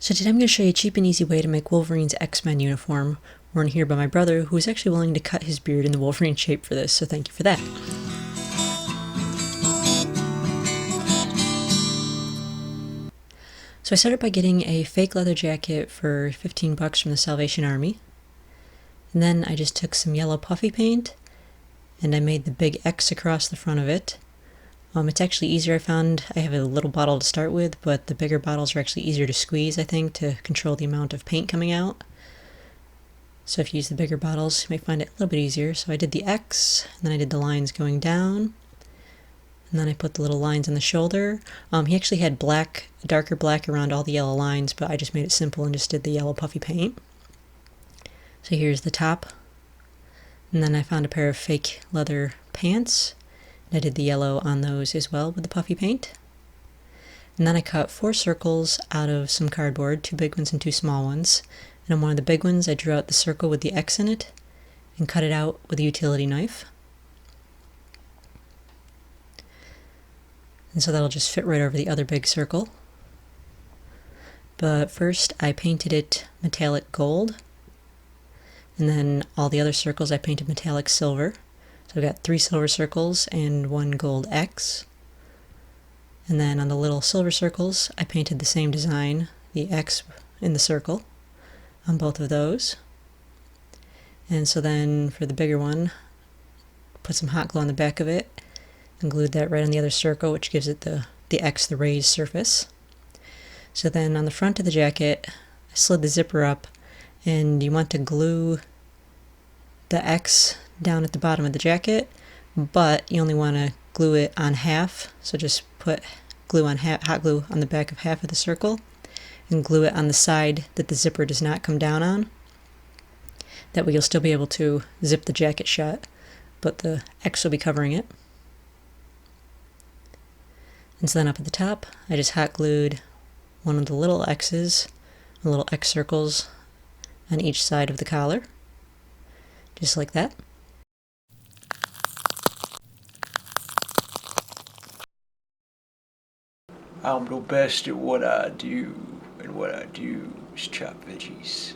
So today I'm going to show you a cheap and easy way to make Wolverine's Xmen uniform, worn here by my brother, who is actually willing to cut his beard in the Wolverine shape for this, so thank you for that. So I started by getting a fake leather jacket for 15 bucks from the Salvation Army. And then I just took some yellow puffy paint, and I made the big X across the front of it. It's actually easier, I found. I have a little bottle to start with, but the bigger bottles are actually easier to squeeze, I think, to control the amount of paint coming out. So if you use the bigger bottles, you may find it a little bit easier. So I did the X, and then I did the lines going down, and then I put the little lines on the shoulder. He actually had black, darker black around all the yellow lines, but I just made it simple and just did the yellow puffy paint. So here's the top, and then I found a pair of fake leather pants. I did the yellow on those as well with the puffy paint. And then I cut 4 circles out of some cardboard, 2 big ones and 2 small ones. And on one of the big ones I drew out the circle with the X in it and cut it out with a utility knife. And so that'll just fit right over the other big circle. But first I painted it metallic gold, and then all the other circles I painted metallic silver. So I've got 3 silver circles and 1 gold X. And then on the little silver circles, I painted the same design, the X in the circle, on both of those. And so then for the bigger one, put some hot glue on the back of it and glued that right on the other circle, which gives it the X, the raised surface. So then on the front of the jacket, I slid the zipper up, and you want to glue the X down at the bottom of the jacket, but you only want to glue it on half. So just put glue on hot glue on the back of half of the circle and glue it on the side that the zipper does not come down on. That way you'll still be able to zip the jacket shut, but the X will be covering it. And so then up at the top, I just hot glued one of the little X's, the little X circles on each side of the collar, just like that. I'm the best at what I do, and what I do is chop veggies.